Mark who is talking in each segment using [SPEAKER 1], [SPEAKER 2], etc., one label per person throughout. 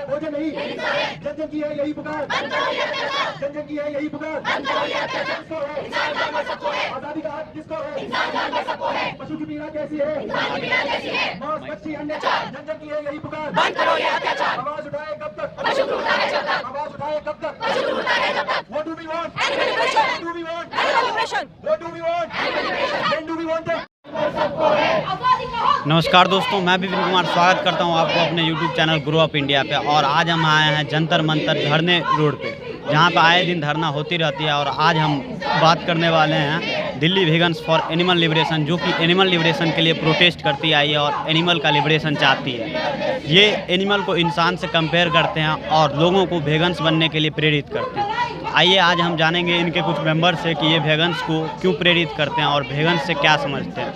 [SPEAKER 1] भोजन नहीं, जन जन की है यही पुकार, जन जन की है यही पुकार। किसको है आजादी का हक, किसको है? पशु की पीड़ा कैसी है? मांस मच्छी अंडे, जन जन की है यही पुकार। आवाज उठाए कब तक? आवाज उठाए कब तक? What do we want? What do we want? What do we want? When do we want it?
[SPEAKER 2] नमस्कार दोस्तों, मैं विपिन कुमार स्वागत करता हूं आपको अपने YouTube channel grow up India पे। और आज हम आए हैं जंतर मंतर धरने रोड पे, जहां पे आए दिन धरना होती रहती है। और आज हम बात करने वाले हैं Delhi vegans for animal liberation, जो कि एनिमल लिबरेशन के लिए प्रोटेस्ट करती आई है और एनिमल का लिबरेशन चाहती है। ये एनिमल को इंसान से कंपेयर करते हैं और लोगों को वेगन्स बनने के लिए प्रेरित करते हैं। आइए आज हम जानेंगे इनके कुछ मेंबर से कि ये वेगन्स को क्यों प्रेरित करते हैं और वेगन्स से क्या समझते हैं।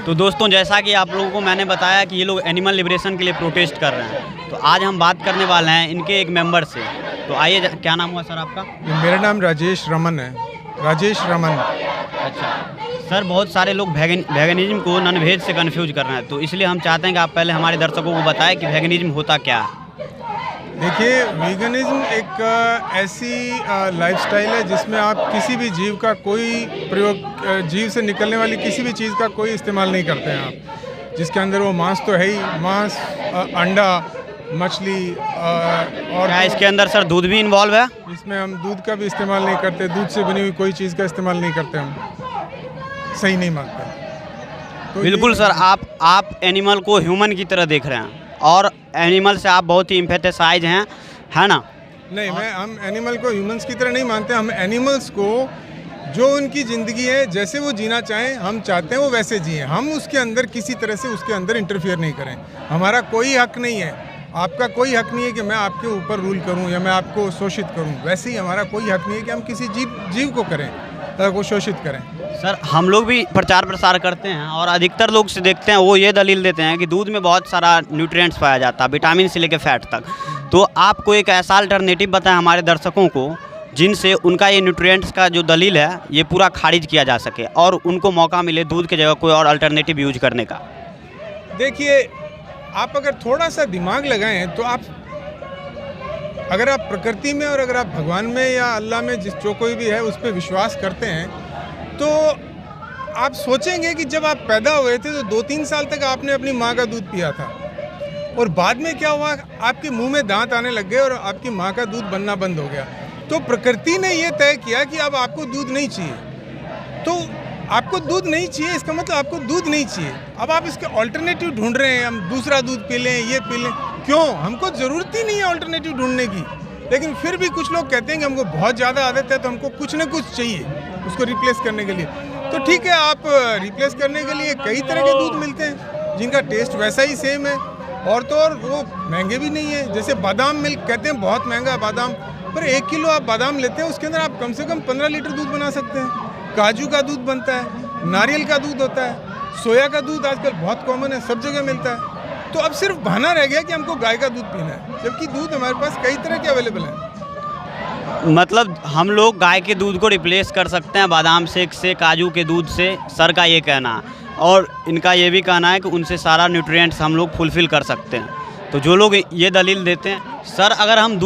[SPEAKER 2] तो दोस्तों, जैसा कि आप लोगों को मैंने बताया कि ये लोग एनिमल लिबरेशन के लिए प्रोटेस्ट कर रहे हैं, तो आज हम बात करने वाले हैं इनके एक मेंबर से। तो आइए, क्या नाम हुआ सर आपका?
[SPEAKER 3] मेरा नाम राजेश रमन है। राजेश रमन।
[SPEAKER 2] अच्छा सर, बहुत सारे लोग वेगनिज्म को नॉन वेज से कंफ्यूज कर रहे हैं, तो इसलिए हम चाहते हैं कि आप पहले हमारे दर्शकों को बताएं कि वेगनिज्म होता क्या है।
[SPEAKER 3] देखिए, वीगनिज्म एक ऐसी लाइफस्टाइल है जिसमें आप किसी भी जीव का कोई प्रयोग, जीव से निकलने वाली किसी भी चीज़ का कोई इस्तेमाल नहीं करते हैं आप, जिसके अंदर वो मांस तो है ही, मांस, अंडा, मछली और
[SPEAKER 2] क्या इसके अंदर सर दूध भी इन्वॉल्व है?
[SPEAKER 3] इसमें हम दूध का भी इस्तेमाल नहीं करते, दूध से बनी हुई कोई चीज़ का इस्तेमाल नहीं करते, हम सही नहीं मानते। तो
[SPEAKER 2] बिल्कुल सर, आप एनिमल को ह्यूमन की तरह देख रहे हैं और एनिमल से आप बहुत ही एम्फेसाइज हैं, है ना?
[SPEAKER 3] नहीं, हम एनिमल को ह्यूमंस की तरह नहीं मानते। हम एनिमल्स को जो उनकी ज़िंदगी है, जैसे वो जीना चाहें, हम चाहते हैं वो वैसे जिए। हम उसके अंदर किसी तरह से उसके अंदर इंटरफियर नहीं करें। हमारा कोई हक नहीं है, आपका कोई हक नहीं है कि मैं आपके ऊपर रूल करूं या मैं आपको शोषित करूं। वैसे ही हमारा कोई हक नहीं है कि हम किसी जीव को करें, को शोषित करें। सर,
[SPEAKER 2] हम लोग भी प्रचार प्रसार करते हैं और अधिकतर लोग से देखते हैं, वो ये दलील देते हैं कि दूध में बहुत सारा न्यूट्रिएंट्स पाया जाता है, विटामिन से लेकर फैट तक। तो आपको एक ऐसा अल्टरनेटिव बताएं हमारे दर्शकों को जिनसे उनका ये न्यूट्रिएंट्स का जो दलील है ये पूरा खारिज किया जा सके और उनको मौका मिले दूध की जगह कोई और अल्टरनेटिव यूज करने का।
[SPEAKER 3] देखिए, आप अगर थोड़ा सा दिमाग लगाएं तो अगर आप प्रकृति में और अगर आप भगवान में या अल्लाह में जो कोई भी है उस पर विश्वास करते हैं, तो आप सोचेंगे कि जब आप पैदा हुए थे तो 2-3 साल तक आपने अपनी माँ का दूध पिया था, और बाद में क्या हुआ, आपके मुंह में दांत आने लग गए और आपकी माँ का दूध बनना बंद हो गया। तो प्रकृति ने ये तय किया कि अब आपको दूध नहीं चाहिए। तो आपको दूध नहीं चाहिए, इसका मतलब आपको दूध नहीं चाहिए। अब आप इसके ऑल्टरनेटिव ढूंढ रहे हैं, हम दूसरा दूध पी लें, ये पी लें। क्यों? हमको ज़रूरत ही नहीं है ऑल्टरनेटिव ढूंढने की। लेकिन फिर भी कुछ लोग कहते हैं कि हमको बहुत ज़्यादा आदत है तो हमको कुछ ना कुछ चाहिए उसको रिप्लेस करने के लिए। तो ठीक है, आप रिप्लेस करने के लिए कई तरह के दूध मिलते हैं जिनका टेस्ट वैसा ही सेम है, और तो और वो महंगे भी नहीं है। जैसे बादाम मिल्क कहते हैं बहुत महंगा है बादाम, पर 1 किलो आप बादाम लेते हैं उसके अंदर आप कम से कम 15 लीटर दूध बना सकते हैं। काजू का दूध बनता है, नारियल का दूध होता है, सोया का दूध आजकल बहुत कॉमन है, सब जगह मिलता है। तो अब सिर्फ बहाना रह गया कि हमको गाय का दूध पीना है, जबकि दूध हमारे पास कई तरह के अवेलेबल हैं।
[SPEAKER 2] मतलब हम लोग गाय के दूध को रिप्लेस कर सकते हैं बादाम शेक से, काजू के दूध से, सर का ये कहना है। और इनका ये भी कहना है कि उनसे सारा न्यूट्रिएंट्स हम लोग फुलफ़िल कर सकते हैं। तो जो लोग ये दलील देते हैं, सर अगर हम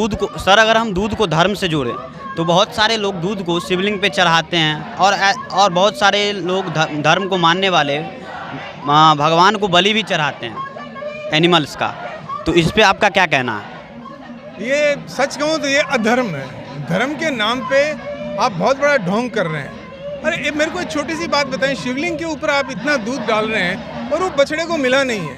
[SPEAKER 2] दूध को धर्म से जोड़ें तो बहुत सारे लोग दूध को शिवलिंग पे चढ़ाते हैं और बहुत सारे लोग धर्म को मानने वाले भगवान को बलि भी चढ़ाते हैं एनिमल्स का। तो इस पे आपका क्या कहना है?
[SPEAKER 3] ये सच कहूँ तो ये अधर्म है। धर्म के नाम पे आप बहुत बड़ा ढोंग कर रहे हैं। अरे मेरे को एक छोटी सी बात बताएं, शिवलिंग के ऊपर आप इतना दूध डाल रहे हैं और वो बछड़े को मिला नहीं है,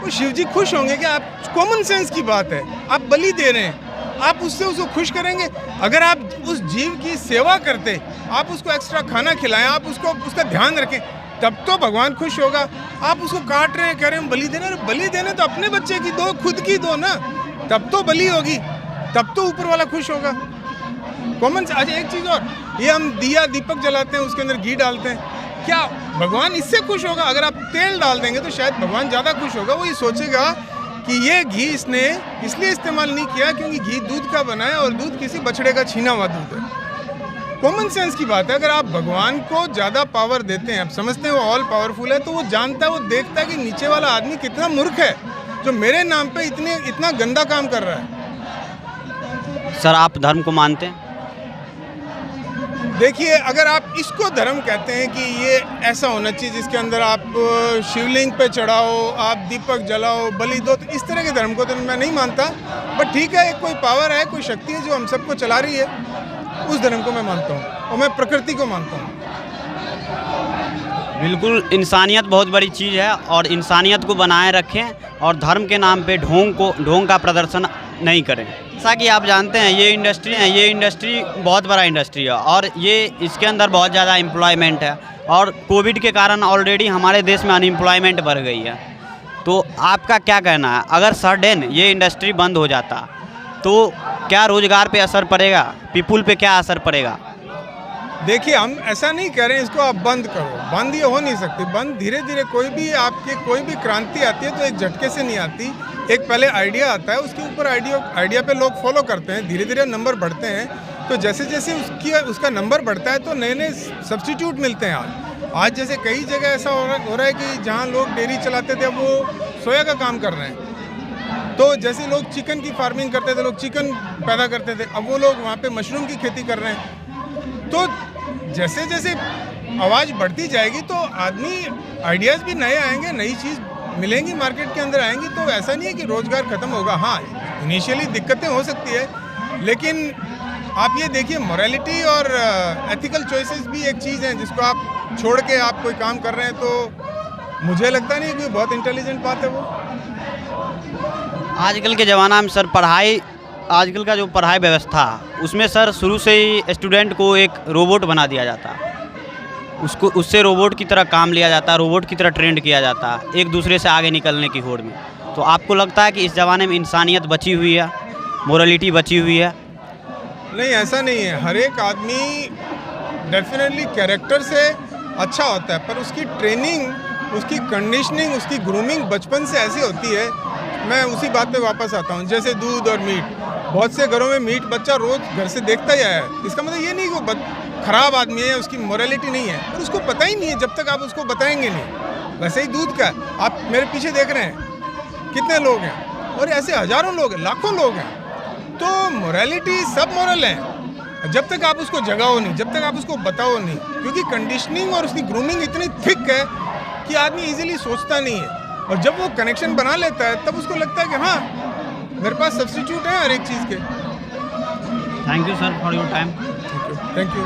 [SPEAKER 3] वो शिव जी खुश होंगे कि आप, कॉमन सेंस की बात है, आप बलि दे रहे हैं, आप उससे उसको खुश करेंगे? अगर आप उस जीव की सेवा करते, आप उसको एक्स्ट्रा खाना खिलाएं, आप उसका ध्यान रखें, तब तो भगवान खुश होगा। आप उसको काट रहे हैं, कह रहे हैं बलि देना। अरे बलि देना तो अपने बच्चे की दो, खुद की दो ना, तब तो बलि होगी, तब तो ऊपर वाला खुश होगा। कॉमन। अच्छा, एक चीज़ और, ये हम दिया दीपक जलाते हैं, उसके अंदर घी डालते हैं, क्या भगवान इससे खुश होगा? अगर आप तेल डाल देंगे तो शायद भगवान ज़्यादा खुश होगा। वो ये सोचेगा कि ये घी इसने इसलिए इस्तेमाल नहीं किया क्योंकि घी दूध का बना है और दूध किसी बछड़े का छीना हुआ दूध है। कॉमन सेंस की बात है। अगर आप भगवान को ज़्यादा पावर देते हैं, आप समझते हैं वो ऑल पावरफुल है, तो वो जानता है, वो देखता है कि नीचे वाला आदमी कितना मूर्ख है जो मेरे नाम पे इतना गंदा काम कर रहा है।
[SPEAKER 2] सर आप धर्म को मानते हैं?
[SPEAKER 3] देखिए, अगर आप इसको धर्म कहते हैं कि ये ऐसा होना चाहिए जिसके अंदर आप शिवलिंग पे चढ़ाओ, आप दीपक जलाओ, बलि दो, तो इस तरह के धर्म को तो मैं नहीं मानता। बट ठीक है, एक कोई पावर है, कोई शक्ति है जो हम सबको चला रही है, उस धर्म को मैं मानता हूँ और मैं प्रकृति को मानता हूँ।
[SPEAKER 2] बिल्कुल, इंसानियत बहुत बड़ी चीज़ है और इंसानियत को बनाए रखें और धर्म के नाम पे ढोंग का प्रदर्शन नहीं करें। जैसा कि आप जानते हैं ये इंडस्ट्री बहुत बड़ा इंडस्ट्री है और ये इसके अंदर बहुत ज़्यादा एम्प्लॉयमेंट है और कोविड के कारण ऑलरेडी हमारे देश में अनएम्प्लॉयमेंट बढ़ गई है। तो आपका क्या कहना है, अगर सडन ये इंडस्ट्री बंद हो जाता तो क्या रोज़गार पे असर पड़ेगा, पीपुल पे क्या असर पड़ेगा?
[SPEAKER 3] देखिए, हम ऐसा नहीं कह रहे हैं इसको आप बंद करो, बंद ये हो नहीं सकती। बंद धीरे धीरे कोई भी क्रांति आती है तो एक झटके से नहीं आती। एक पहले आइडिया आता है, उसके ऊपर आइडिया पे लोग फॉलो करते हैं, धीरे धीरे नंबर बढ़ते हैं। तो जैसे जैसे उसका नंबर बढ़ता है तो नए नए सब्स्टिट्यूट मिलते हैं। आज जैसे कई जगह ऐसा हो रहा है कि जहाँ लोग डेयरी चलाते थे वो सोया का काम कर रहे हैं। तो जैसे लोग चिकन की फार्मिंग करते थे, लोग चिकन पैदा करते थे, अब वो लोग वहाँ पे मशरूम की खेती कर रहे हैं। तो जैसे जैसे आवाज़ बढ़ती जाएगी तो आदमी आइडियाज़ भी नए आएंगे, नई चीज़ मिलेंगी मार्केट के अंदर आएंगी। तो ऐसा नहीं है कि रोज़गार ख़त्म होगा। हाँ, इनिशियली दिक्कतें हो सकती है, लेकिन आप ये देखिए, मोरालिटी और एथिकल चॉइसेस भी एक चीज़ है जिसको आप छोड़ के आप कोई काम कर रहे हैं। तो मुझे लगता नहीं कि बहुत इंटेलिजेंट बात है वो।
[SPEAKER 2] आजकल के ज़माना में सर आजकल का जो पढ़ाई व्यवस्था, उसमें सर शुरू से ही स्टूडेंट को एक रोबोट बना दिया जाता, उससे रोबोट की तरह काम लिया जाता, रोबोट की तरह ट्रेंड किया जाता, एक दूसरे से आगे निकलने की होड़ में। तो आपको लगता है कि इस ज़माने में इंसानियत बची हुई है, मोरालिटी बची हुई है?
[SPEAKER 3] नहीं, ऐसा नहीं है। हर एक आदमी डेफिनेटली कैरेक्टर से अच्छा होता है, पर उसकी ट्रेनिंग, उसकी कंडीशनिंग, उसकी ग्रूमिंग बचपन से ऐसी होती है। मैं उसी बात पे वापस आता हूँ, जैसे दूध और मीट। बहुत से घरों में मीट बच्चा रोज़ घर से देखता ही आया है। इसका मतलब ये नहीं कि वो खराब आदमी है, उसकी मोरालिटी नहीं है, पर उसको पता ही नहीं है जब तक आप उसको बताएंगे नहीं। वैसे ही दूध का, आप मेरे पीछे देख रहे हैं कितने लोग हैं, और ऐसे हज़ारों लोग हैं, लाखों लोग हैं। तो मोरालिटी सब मोरल है, जब तक आप उसको जगाओ नहीं, जब तक आप उसको बताओ नहीं, क्योंकि कंडीशनिंग और उसकी ग्रूमिंग इतनी थिक है कि आदमी इजीली सोचता नहीं है। और जब वो कनेक्शन बना लेता है तब उसको लगता है कि हाँ, मेरे पास सब्स्टिट्यूट है हर एक चीज़ के।
[SPEAKER 2] Thank you sir for your time.
[SPEAKER 3] Thank you.